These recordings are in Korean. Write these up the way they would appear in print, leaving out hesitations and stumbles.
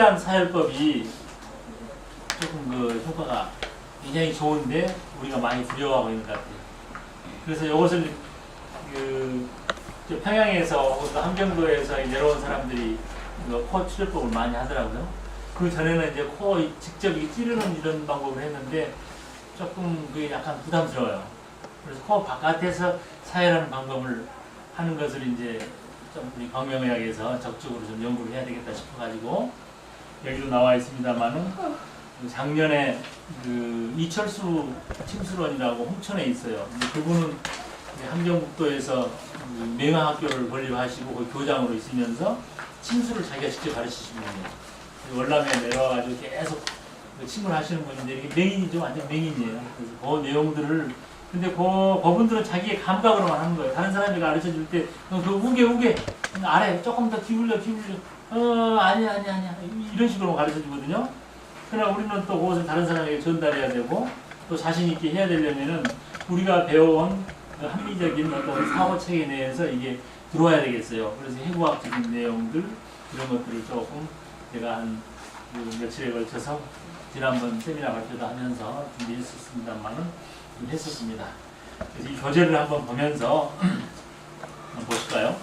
확실한 사혈법이 조금 그 효과가 굉장히 좋은데 우리가 많이 두려워하고 있는 것 같아요. 그래서 이것을 저 평양에서 함경도에서 내려온 사람들이 코 치료법을 많이 하더라고요. 그 전에는 이제 코 직접 찌르는 이런 방법을 했는데 조금 그게 약간 부담스러워요. 그래서 코 바깥에서 사혈하는 방법을 하는 것을 이제 좀 우리 광명의학에서 적극적으로 좀 연구를 해야 되겠다 싶어가지고 여기도 나와 있습니다만은 작년에 그 이철수 침수론이라고 홍천에 있어요. 그분은 함경북도에서 맹화학교를 건립하시고 그 교장으로 있으면서 침수를 자기가 직접 가르치시는 분이에요. 월남에 내려와가지고 계속 침을 하시는 분인데 이게 맹인이죠. 완전 맹인이에요. 그래서 그 내용들을 근데 그분들은 자기의 감각으로만 하는 거예요. 다른 사람이 가르쳐 줄 때 그 우게 아래 조금 더 기울여 아니야 이런 식으로 가르쳐 주거든요. 그러나 우리는 또 그것을 다른 사람에게 전달해야 되고 또 자신 있게 해야 되려면은 우리가 배워온 합리적인 어떤 사고 체계 내에서 이게 들어와야 되겠어요. 그래서 해부학적인 내용들 이런 것들을 조금 제가 한 며칠에 걸쳐서 지난번 세미나 발표도 하면서 준비했었습니다만은 좀 했었습니다. 그래서 이 교재를 한번 보면서 한번 보실까요?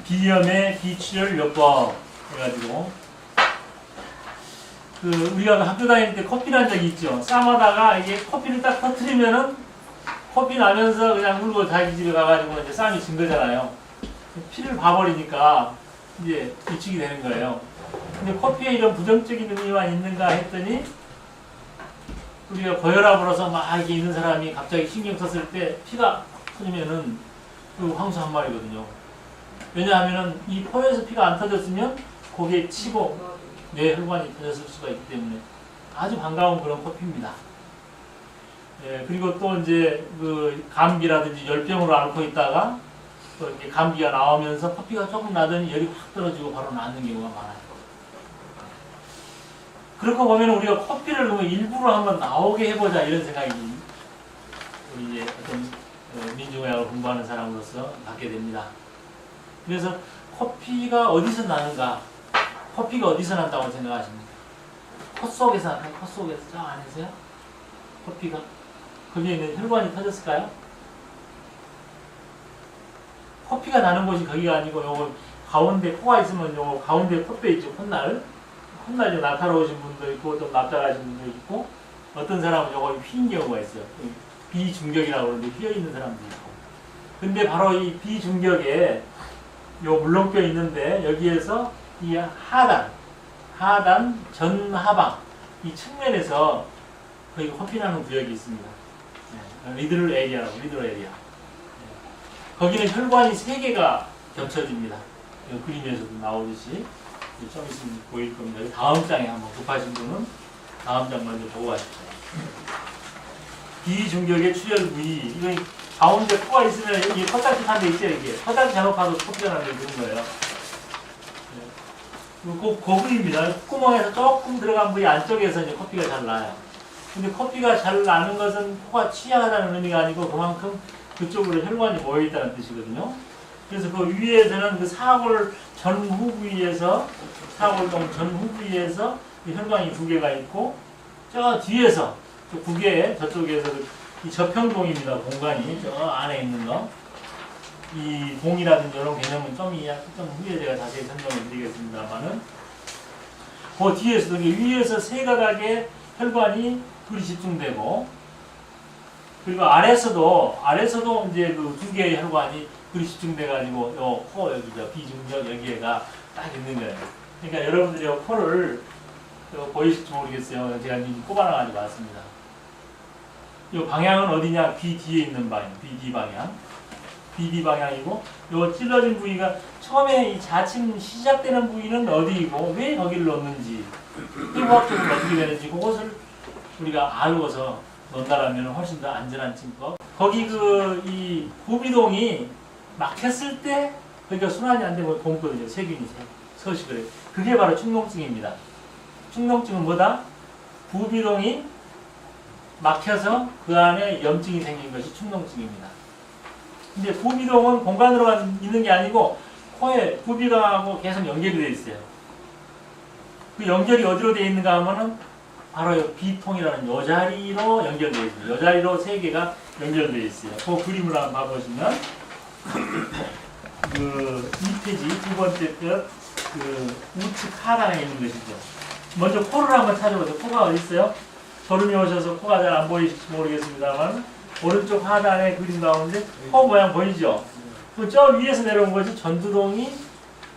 비염의 비출혈 요법 해가지고 우리가 학교 다닐 때 커피 난 적이 있죠. 쌈하다가 이게 커피를 딱 터트리면은 커피 나면서 그냥 울고 자기 집에 가가지고 이제 쌈이 진 거잖아요. 피를 봐버리니까 이제 위축이 되는 거예요. 근데 커피에 이런 부정적인 의미만 있는가 했더니 우리가 고혈압으로서 막 이렇게 있는 사람이 갑자기 신경 썼을 때 피가 터지면은 그 황소 한 마리거든요. 왜냐하면은 이 코에서 피가 안 터졌으면 거기에 치고 뇌혈관이 터졌을 수가 있기 때문에 아주 반가운 그런 커피입니다. 예, 그리고 또 이제 그 감기라든지 열병으로 앓고 있다가 또 이렇게 감기가 나오면서 커피가 조금 나더니 열이 확 떨어지고 바로 낫는 경우가 많아요. 그렇게 보면 우리가 커피를 그러면 일부러 한번 나오게 해보자 이런 생각이 우리 이제 어떤 민중의학을 공부하는 사람으로서 갖게 됩니다. 그래서 커피가 어디서 나는가? 커피가 어디서 난다고 생각하십니까? 코 속에서 나요? 코 속에서 저 안에서요? 커피가? 거기에 있는 혈관이 터졌을까요? 커피가 나는 곳이 거기가 아니고 요거 가운데 코가 있으면 요거 가운데 콧대 있죠. 콧날 좀 날카로우신 분도 있고 좀 납작하신 분도 있고 어떤 사람은 요거 휜 경우가 있어요. 비중격이라고 그러는데 휘어있는 사람도 있고 근데 바로 이 비중격에 요 물렁뼈 있는데 여기에서 이 하단, 전하방 이 측면에서 거기 커피 나는 구역이 있습니다. 리드럴 에리아. 거기는 혈관이 3개가 겹쳐집니다. 그림에서도 나오듯이 좀 있으면 보일 겁니다. 다음 장에 한번 급하신 분은 다음 장 먼저 보고 가십시오. 비중격의 출혈 부위 이거 가운데 코가 있으면 여기 컷딱지한 데 있죠. 이게 컷딱지 잘못 봐도 코피가 나는 게 그런 거예요. 고부입니다. 콧구멍에서 조금 들어간 부위 안쪽에서 이제 커피가 잘 나요. 근데 커피가 잘 나는 것은 코가 취약하다는 의미가 아니고 그만큼 그쪽으로 혈관이 모여있다는 뜻이거든요. 그래서 그 위에서는 그 사골 전후 부위에서 사골동 전후 부위에서 혈관이 2개가 있고 저 뒤에서 저 구개에 저쪽에서 이 저평동입니다. 공간이 저 안에 있는 거. 이 동이라든지 이런 개념은 좀 후에 제가 자세히 설명을 드리겠습니다만은 그 뒤에서도 위에서 3가닥의 혈관이 둘이 집중되고 그리고 아래서도 이제 그 2개의 혈관이 둘이 집중돼 가지고 요 코 여기죠. 비중격 여기에가 딱 있는 거예요. 그러니까 여러분들이 요 코를 보이실지 모르겠어요. 제가 지금 꼽아놔가지고 왔습니다. 이 방향은 어디냐? 귀 뒤에 있는 방향, 귀 뒤 방향. BD 방향이고 요 찔러진 부위가 처음에 이 자침 시작되는 부위는 어디이고 왜 거기를 넣는지 해부학적으로 어떻게 되는지 그것을 우리가 알고서 넣는다라면 훨씬 더 안전한 침법. 거기 이 부비동이 막혔을 때 그러니까 순환이 안 되면 곰거든요. 세균이 서식을 해요. 그게 바로 축농증입니다. 축농증은 뭐다? 부비동이 막혀서 그 안에 염증이 생긴 것이 축농증입니다. 근데 부비동은 공간으로 있는 게 아니고 코에 부비강하고 계속 연결이 되어 있어요. 그 연결이 어디로 되어 있는가 하면은 바로 이 비통이라는 요 자리로 연결되어 있습니다. 요 자리로 세 개가 연결되어 있어요. 그 그림을 한번 봐보시면 그 2페이지 두 번째 그 우측 하단에 있는 것이죠. 먼저 코를 한번 찾아보세요. 코가 어디 있어요? 저름이 오셔서 코가 잘 안 보이실지 모르겠습니다만 오른쪽 하단의 그림 가운데 코 모양 보이죠? 저 위에서 내려온 것이 전두동이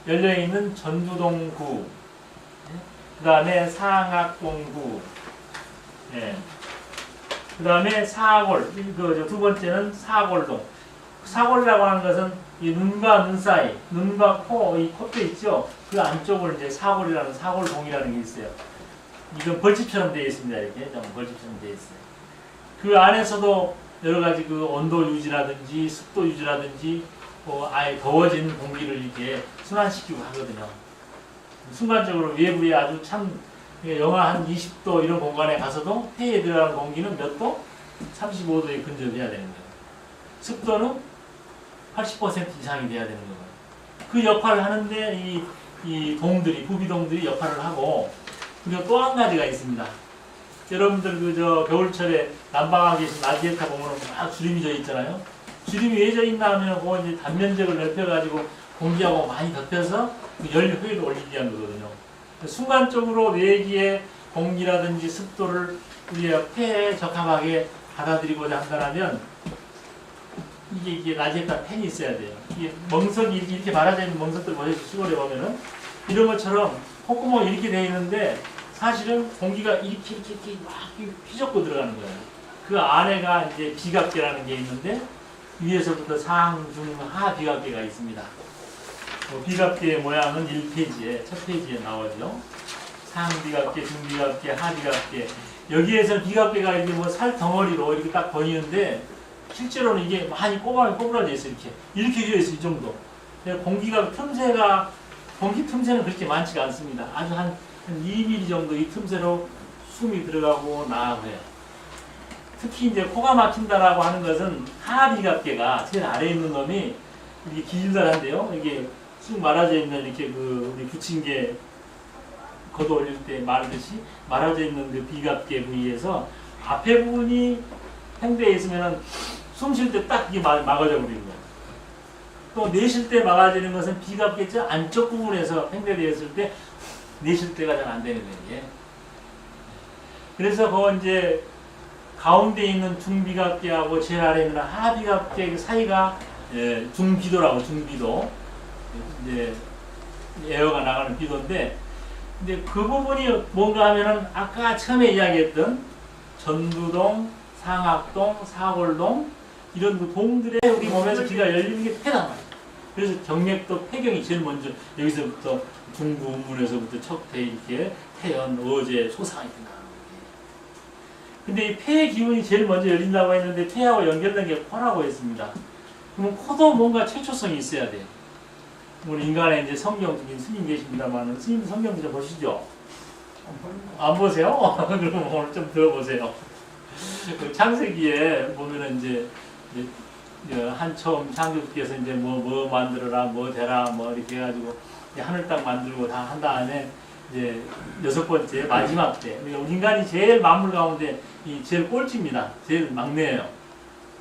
열려있는 전두동구, 그 다음에 상악동구, 예. 그 다음에 사골, 두 번째는 사골동. 사골이라고 하는 것은 이 눈과 눈 사이, 눈과 코, 이 콧대 있죠? 그 안쪽을 이제 사골이라는, 사골동이라는 게 있어요. 이건 벌집처럼 되어 있습니다. 이렇게. 벌집처럼 되어 있어요. 그 안에서도 여러 가지 그 온도 유지라든지 습도 유지라든지 아예 더워진 공기를 이렇게 순환시키고 하거든요. 순간적으로 외부에 아주 참 영하 한 20도 이런 공간에 가서도 폐에 들어가는 공기는 몇 도? 35도에 근접해야 되는 거예요. 습도는 80% 이상이 돼야 되는 거예요. 그 역할을 하는데 이 동들이, 부비동들이 역할을 하고, 그리고 또 한 가지가 있습니다. 여러분들 그 겨울철에 난방하고 계신 라디에이터 보면은 막 주름이 져 있잖아요. 주름이 왜 져 있나 하면 그 이제 단면적을 넓혀가지고 공기하고 많이 덮여서 그 열 효율을 올리기 위한 거거든요. 순간적으로 내기의 공기라든지 습도를 우리가 폐에 적합하게 받아들이고자 한다면 이게 라디에이터 팬이 있어야 돼요. 이게 멍석이 이렇게 말아져 있는 멍석들 보여서 시골에 보면은 이런 것처럼 콧구멍이 이렇게 되어 있는데 사실은 공기가 이렇게 막 휘젓고 들어가는 거예요. 그 안에가 이제 비갑계라는 게 있는데 위에서부터 상, 중, 하 비갑계가 있습니다. 비갑계의 모양은 1페이지에, 첫 페이지에 나오죠. 상 비갑계, 중 비갑계, 하 비갑계. 여기에서 비갑계가 이렇게 뭐 살 덩어리로 이렇게 딱 보이는데 실제로는 이게 많이 꼬부라져 있어요. 이렇게 되어 있어요. 이 정도. 공기가 틈새가, 공기 틈새는 그렇게 많지가 않습니다. 아주 한 2mm 정도 이 틈새로 숨이 들어가고 나가고요. 특히 이제 코가 막힌다라고 하는 것은 하비갑계가 제일 아래에 있는 놈이 이게 기질달한데요. 이게 쑥 말아져 있는 이렇게 우리 부침개 걷어 올릴 때 말듯이 말아져 있는 그 비갑계 부위에서 앞에 부분이 팽대에 있으면은 숨 쉴 때 딱 이게 막아져 버리는 거예요. 또 내쉴 때 막아지는 것은 비갑계 안쪽 부분에서 팽대되어 있을 때 내쉴 때가 잘 안 되는 거예요. 그래서 그 이제 가운데 있는 중비갑계하고 제일 아래에 있는 하비갑계 사이가 중비도라고, 중비도. 이제 에어가 나가는 비도인데, 근데 그 부분이 뭔가 하면은 아까 처음에 이야기했던 전두동, 상악동, 사골동 이런 그 동들의 우리 몸에서 기가 열리는 게 폐단 말이에요. 그래서 경맥도 폐경이 제일 먼저 여기서부터 중부 운문에서부터 척퇴 이렇게 태연, 어제, 소상이 된다. 근데 이 폐의 기운이 제일 먼저 열린다고 했는데 폐하고 연결된 게 코라고 했습니다. 그러면 코도 뭔가 최초성이 있어야 돼요. 우리 인간의 이제 성경 중에 스님 계십니다만 스님 성경 좀 보시죠. 안 보세요? 그럼 오늘 좀 들어보세요. 그 창세기에 보면은 이제 한 처음 창조주께서 이제 뭐 만들어라, 뭐 되라, 뭐 이렇게 해가지고 하늘 땅 만들고 다 한 다음에 이제 6번째 마지막 때 인간이 제일 만물 가운데 제일 꼴찌입니다. 제일 막내예요.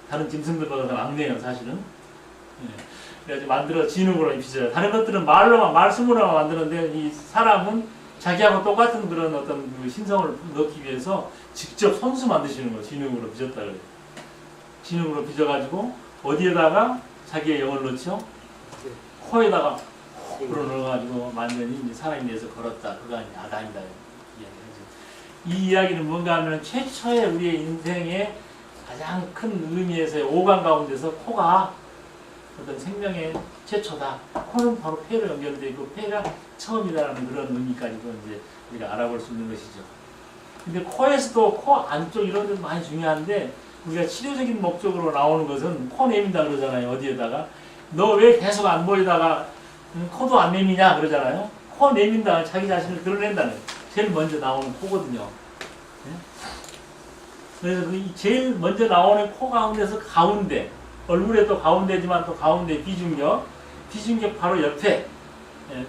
다른 짐승들보다 더 막내예요, 사실은. 그래서 만들어 진흙으로 빚어요. 다른 것들은 말씀으로만 만드는데 이 사람은 자기하고 똑같은 그런 어떤 그 신성을 넣기 위해서 직접 손수 만드시는 거예요. 진흙으로 빚었다 그래요. 진흙으로 빚어가지고 어디에다가 자기의 영을 넣죠? 코에다가 코로 넣어가지고 완전히 이제 사람에 대해서 걸었다. 그가 이제 아담이다. 이 이야기는 뭔가 하면 최초의 우리의 인생의 가장 큰 의미에서의 오감 가운데서 코가 어떤 생명의 최초다. 코는 바로 폐로 연결되어 있고 폐가 처음이라는 그런 의미까지도 이제 우리가 알아볼 수 있는 것이죠. 근데 코에서도 코 안쪽 이런 데 많이 중요한데 우리가 치료적인 목적으로 나오는 것은 코 내민다 그러잖아요. 어디에다가 너 왜 계속 안 보이다가 코도 안 내미냐 그러잖아요. 코 내민다 자기 자신을 드러낸다는 제일 먼저 나오는 코거든요. 그래서 그 제일 먼저 나오는 코 가운데서 가운데 얼굴에 또 가운데지만 또 가운데 비중력 비중격 바로 옆에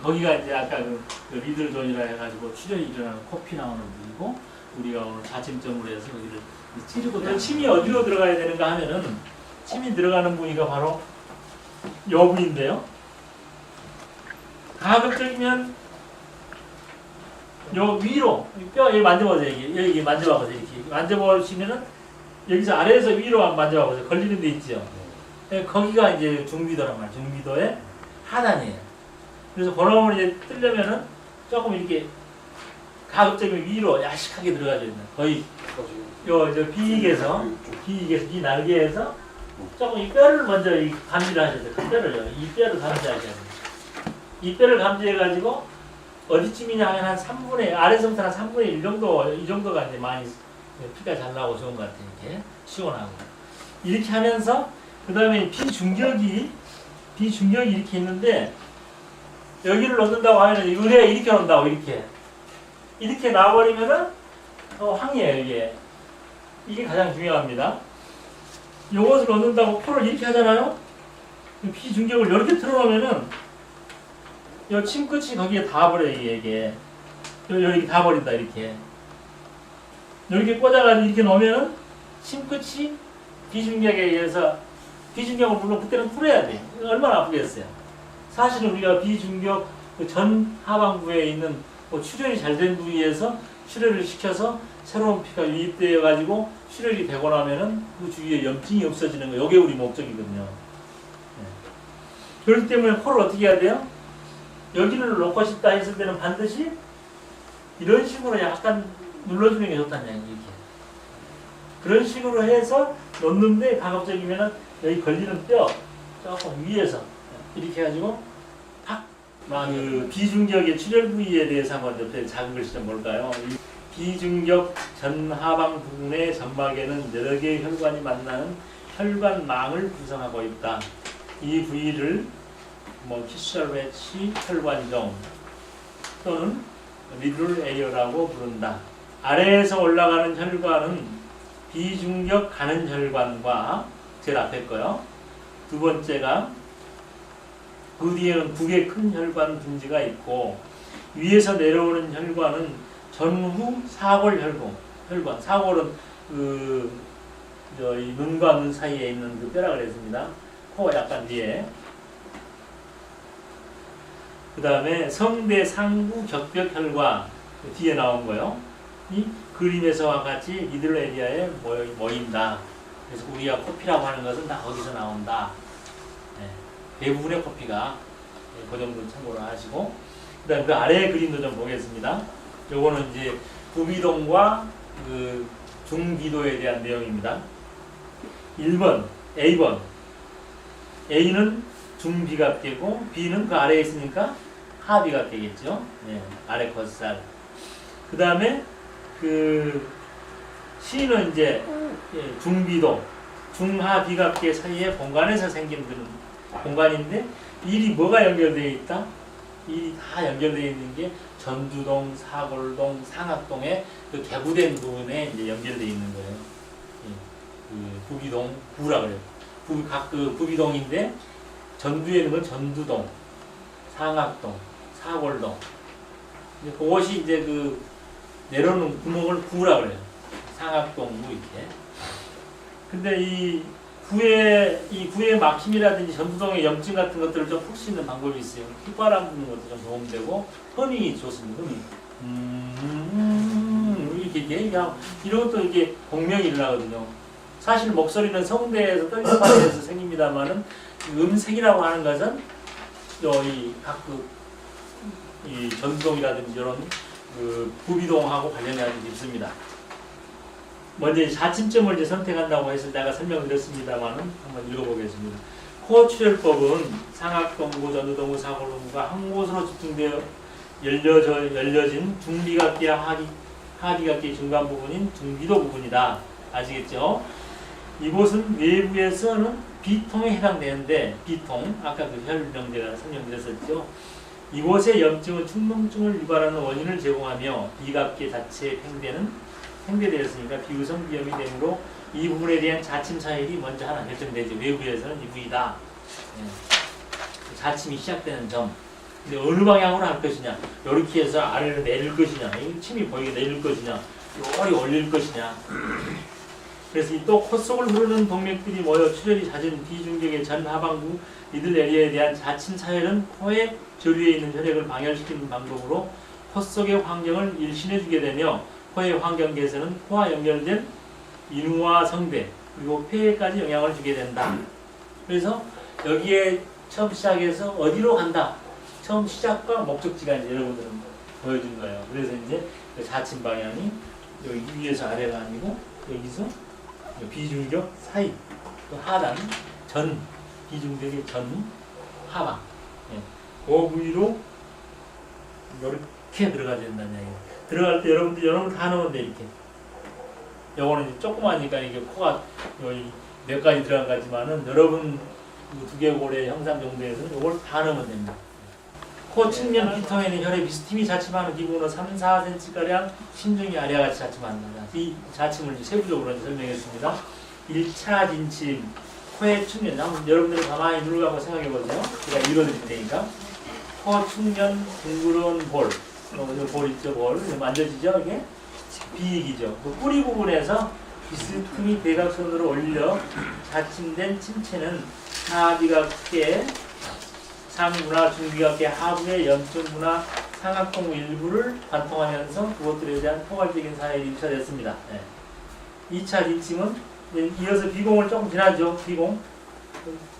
거기가 이제 아까 그 미들존이라 해가지고 출혈이 일어나는 코피 나오는 부위고 우리가 오늘 자침점으로 해서 거기를 찌르고 침이 어디로 들어가야 되는가 하면은 침이 들어가는 부위가 바로 요 부위인데요. 가급적이면 요 위로 뼈 여기 만져보세요. 여기 만져봐보세요. 이렇게 만져보시면은 여기서 아래에서 위로 한번 만져봐보세요. 걸리는 데 있죠. 거기가 이제 중비도란 말이에요. 중비도의 하단이에요. 그래서 그놈을 이제 뜨려면은 조금 이렇게 가급적이면 위로 야식하게 들어가야 된다. 거의 저 비익에서 비 날개에서 조금 이 뼈를 먼저 이 감지를 하셔야 돼요. 그 뼈를요. 이 뼈를 감지하셔야 돼요. 이 뼈를 감지해가지고 어디쯤이냐 하면 한 3분의 아래서부터 한 3분의 1 정도 이 정도가 이제 많이 피가 잘 나오고 좋은 것 같아요. 이렇게 시원하고 이렇게 하면서 그 다음에 비중격이 이렇게 있는데 여기를 넣는다고 하면 의뢰가 이렇게 넣는다고 이렇게 나와버리면은 항이에요. 이게 가장 중요합니다. 요것을 넣는다고 포를 이렇게 하잖아요. 비중격을 이렇게 틀어놓으면은 요 침끝이 거기에 닿아버려요. 이게 여기 닿아버린다. 이렇게 꽂아가지고 이렇게 놓으면은 침끝이 비중격에 의해서 비중격을 물론 그때는 풀어야 돼. 얼마나 아프겠어요. 사실은 우리가 비중격 그 전 하반부에 있는 출혈이 잘 된 부위에서 출혈을 시켜서 새로운 피가 유입되어 가지고 출혈이 되고 나면은 그 주위에 염증이 없어지는 거. 이게 우리 목적이거든요. 네. 그렇기 때문에 코를 어떻게 해야 돼요? 여기를 놓고 싶다 했을 때는 반드시 이런 식으로 약간 눌러주는 게 좋다는 얘기. 이렇게 그런 식으로 해서 놓는데 가급적이면은 여기 걸리는 뼈 조금 위에서 이렇게 해가지고 팍! 그 비중격의 출혈 부위에 대해서 한번 옆에 작은 글씨 좀 볼까요? 이 비중격 전하방 부분의 점막에는 여러 개의 혈관이 만나는 혈관망을 구성하고 있다. 이 부위를 키셜웨치 혈관종 또는 미들 에어라고 부른다. 아래에서 올라가는 혈관은 비중격 가는 혈관과 제일 앞에 거요. 두 번째가 그 뒤에는 두 개 큰 혈관 둥지가 있고 위에서 내려오는 혈관은 전후 사골 혈관. 사골은 이 눈과 눈 사이에 있는 그 뼈라 그랬습니다. 코 약간 뒤에. 그 다음에 성대 상부 격벽 혈관 뒤에 나온 거요. 이 그림에서와 같이 미들 에리아에 모인다. 그래서 우리가 코피라고 하는 것은 다 거기서 나온다. 네. 대부분의 코피가 그 정도 참고를 하시고, 그 다음에 그 아래의 그림도 좀 보겠습니다. 요거는 이제 부비동과 그 중비도에 대한 내용입니다. 1번, A번. A는 중비각계고, B는 그 아래에 있으니까 하비각계겠죠. 네, 아래 겉살. 그 다음에 그 C는 이제 중비도, 중하비각계 사이의 공간에서 생긴 공간인데, 일이 뭐가 연결되어 있다? 일이 다 연결되어 있는 게 전두동, 사골동, 상악동의 그 개구된 부분에 이제 연결되어 있는 거예요. 그 부비동, 부라 그래요. 그 부비동인데, 전두에 있는 건 전두동, 상악동, 사골동. 그것이 이제 그 내려오는 구멍을 구라 그래요. 상악동, 구 이렇게. 근데 이 구의 막힘이라든지 전두동의 염증 같은 것들을 좀 풀 수 있는 방법이 있어요. 휘바람 부는 것도 좀 도움되고, 허밍이 좋습니다. 허밍. 이렇게 얘기하고, 이런 것도 이게 공명이 일어나거든요. 사실 목소리는 성대에서 떨리는 데서 생깁니다만은, 음색이라고 하는 것은, 이 전두동이라든지 이런 그 부비동하고 관련이 아주 깊습니다. 먼저 자침점을 이제 선택한다고 해서 내가 설명드렸습니다만은 한번 읽어보겠습니다. 코 출혈법은 상악동구, 전두동구, 사골동구가 한 곳으로 집중되어 열려진 중비각계와 하비각계 중간 부분인 중비도 부분이다. 아시겠죠? 이곳은 외부에서는 비통에 해당되는데, 비통, 아까 그 혈병 제가 설명드렸었죠. 이곳의 염증은 충농증을 유발하는 원인을 제공하며 비각계 자체에 팽배되었으니까 비우성 비염이 되므로 이 부분에 대한 자침 사일이 먼저 하나 결정되죠. 외부에서는 이 부위다. 네. 자침이 시작되는 점. 근데 어느 방향으로 할 것이냐, 이렇게 해서 아래로 내릴 것이냐, 이 침이 보이게 내릴 것이냐, 요리 올릴 것이냐. 그래서 또 코 속을 흐르는 동맥들이 모여 출혈이 잦은 비중격의 전 하반부 미들 에리어에 대한 자침 사혈은 코의 저류에 있는 혈액을 방혈시키는 방법으로 코 속의 환경을 일신해주게 되며 코의 환경 개선은 코와 연결된 인후와 성대 그리고 폐에까지 영향을 주게 된다. 그래서 여기에 처음 시작해서 어디로 간다. 처음 시작과 목적지가 이제 여러분들은 보여준 거예요. 그래서 이제 자침 방향이 여기 위에서 아래가 아니고 여기서 비중격 사이, 또 하단, 전, 비중격의 전, 하방. 예. 그 부위로 이렇게 들어가야 된다는 얘기예요. 들어갈 때 여러분들 다 넣으면 돼, 이렇게. 요거는 이제 조그마하니까 이게 코가 여기 몇 가지 들어간 거지만은 여러분 두개골의 형상 정도에서는 요걸 다 넣으면 됩니다. 코 측면 비통에는 혈액 비스팀이 자침하는 기분으로 3, 4cm가량 신중히 아래와 같이 자침한다. 이 자침을 세부적으로 설명했습니다. 1차 진침, 코의 측면, 한번 여러분들이 가만히 눈을 감고 생각해 보세요. 제가 읽어드릴 테니까. 코 측면 둥그런 볼, 볼 있죠, 볼. 만져지죠, 이게? 비익이죠. 그 뿌리 부분에서 비스틈이 대각선으로 올려 자침된 침체는 하비가 크게 상부나 중비각계 하부의 연중부나 상악동 일부를 관통하면서 그것들에 대한 포괄적인 사회가 입차됐습니다. 네. 2차 진침은 이어서 비공을 조금 지나죠. 비공.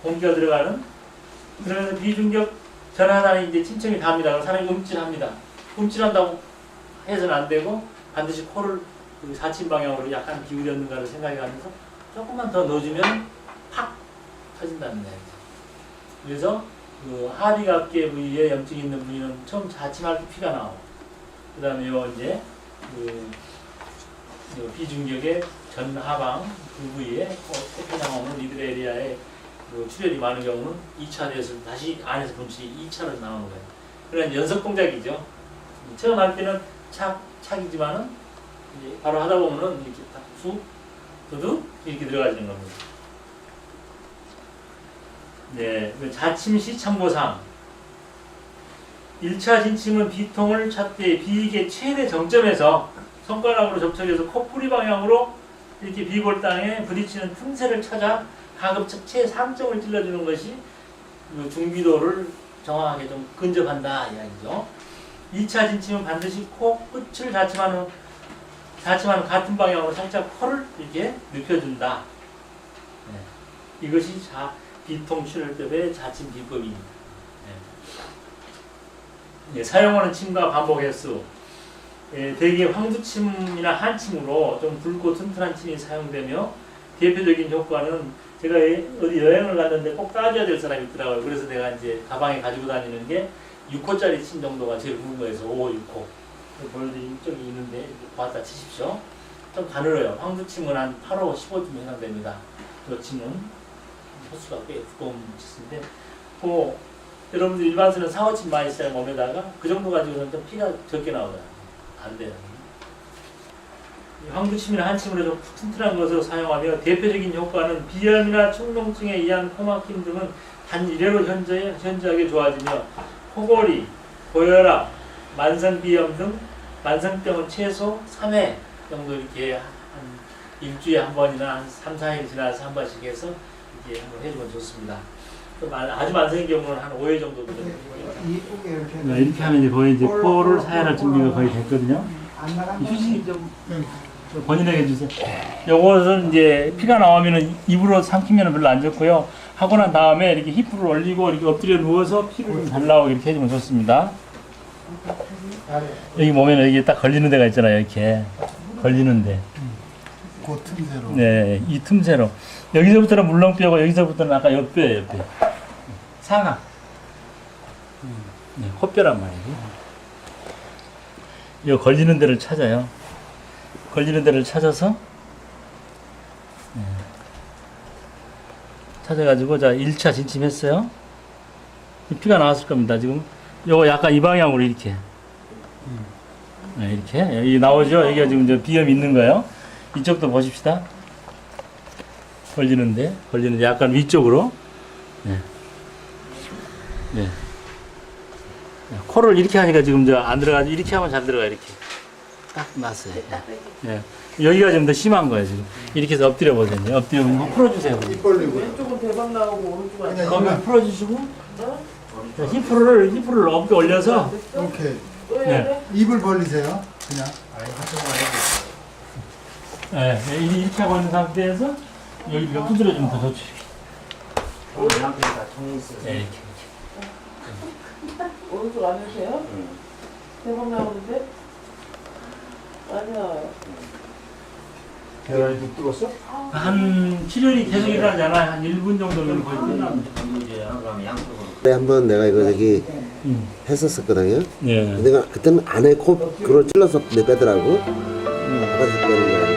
공기가 들어가는. 그러면서 비중격 전하단에 이제 침체이 답니다. 사람이 움찔합니다. 움찔한다고 해서는 안 되고 반드시 코를 사침 방향으로 약간 기울였는가를 생각해 가면서 조금만 더 넣어주면 팍 터진다는 거예요. 그래서 그 하비각계 부위에 염증이 있는 부위는 처음 자침할 때 피가 나오고, 그 다음에 이제 그 비중격의 전하방 그 부위에 코피 나오는 리들 에리아에 그 출혈이 많은 경우는 2차 돼서 다시 안에서 분출이 2차로 나오는 거예요. 그러니까 연속 동작이죠. 처음 할 때는 착이지만은 이제 바로 하다 보면은 이렇게 딱 쑥, 두둑 이렇게 들어가지는 겁니다. 네, 자침 시 참고사항. 1차 진침은 비통을 찾되 비익의 최대 정점에서 손가락으로 접촉해서 코뿌리 방향으로 이렇게 비골당에 부딪히는 틈새를 찾아 가급적 최상점을 찔러주는 것이 중비도를 정확하게 좀 근접한다 이야기죠. 2차 진침은 반드시 코 끝을 자침하는 같은 방향으로 살짝 코를 이렇게 눕혀준다. 네. 이것이 비통 출혈법의 자침 비법입니다. 네. 사용하는 침과 반복 횟수. 대개 황두침이나 한침으로 좀 굵고 튼튼한 침이 사용되며 대표적인 효과는 제가 어디 여행을 갔는데 꼭 따줘야 될 사람이 있더라고요. 그래서 내가 이제 가방에 가지고 다니는 게 6호짜리 침 정도가 제일 굵은 거에서 5호, 6호. 보여드린 쪽이 있는데 봤다 치십시오. 좀 가늘어요. 황두침은 한 8호, 15쯤 해당됩니다. 그 침은 호수가 꽤 두꺼운 치인데, 여러분들 일반서는 4호침 많이 쓰는 몸에다가 그 정도 가지고는 좀 피가 적게 나오더라고요. 안 돼요. 황두침이나 한침으로 좀 튼튼한 것으로 사용하며 대표적인 효과는 비염이나 충농증에 의한 코막힘 등은 단 1회로 현저하게 좋아지며 코골이, 고혈압, 만성비염 등 만성병은 최소 3회 정도 이렇게 한 일주일에 한 번이나 한 3, 4일 지나서 한 번씩 해서 이렇게 한번 해주면 좋습니다. 아주 만성인 경우는 한 5회 정도 되거든요. 이렇게 하면 이제 거의 이제 코를 사혈할 준비가 거의 됐거든요. 휴지 좀 번인하게 해주세요. 요것은 이제 피가 나오면은 입으로 삼키면 별로 안 좋고요. 하고 난 다음에 이렇게 힙을 올리고 이렇게 엎드려 누워서 피를 좀 잘 나오게 이렇게 해주면 좋습니다. 여기 보면 여기 딱 걸리는 데가 있잖아요. 이렇게 걸리는데. 그 틈새로. 네, 이 틈새로. 여기서부터는 물렁뼈고 여기서부터는 아까 옆뼈예요, 옆뼈. 상하. 네, 콧뼈란 말이죠. 이 걸리는 데를 찾아요. 걸리는 데를 찾아서 찾아가지고 자 1차 진침했어요. 피가 나왔을 겁니다. 지금 요거 약간 이 방향으로 이렇게 이렇게 여기 나오죠. 여기가 지금 저 비염 있는 거예요. 이쪽도 보십시다. 걸리는데 약간 위쪽으로 네. 코를 이렇게 하니까 지금 저 안 들어가지. 이렇게 하면 잘 들어가. 이렇게 딱 놨어요. 예. 여기가 좀 더 심한 거예요 지금. 이렇게 해서 엎드려 보세요. 엎드려 보고 풀어주세요. 입 벌리고. 왼쪽은 대박 나오고 오른쪽은 안 그냥 거기 입만 풀어주시고 자, 히프를 어깨 올려서 이렇게 또 해야 네. 돼? 입을 벌리세요. 그냥. 예, 이렇게 하고 있는 상태에서 여기가 두드려주면 더 좋죠. 예, 이렇게. 오른쪽 안 해주세요? 대박 나오는데? 아니야. 계란이 좀 뜨겁어? 한 치료이 계속 일어나잖아요. 한 1분 정도면 거의 끝납니다. 한번 내가 이거 저기 했었었거든요. 예. 내가 그때는 안에 코 그걸 찔러서 빼더라고. 바깥에서 빼는 게 아니고.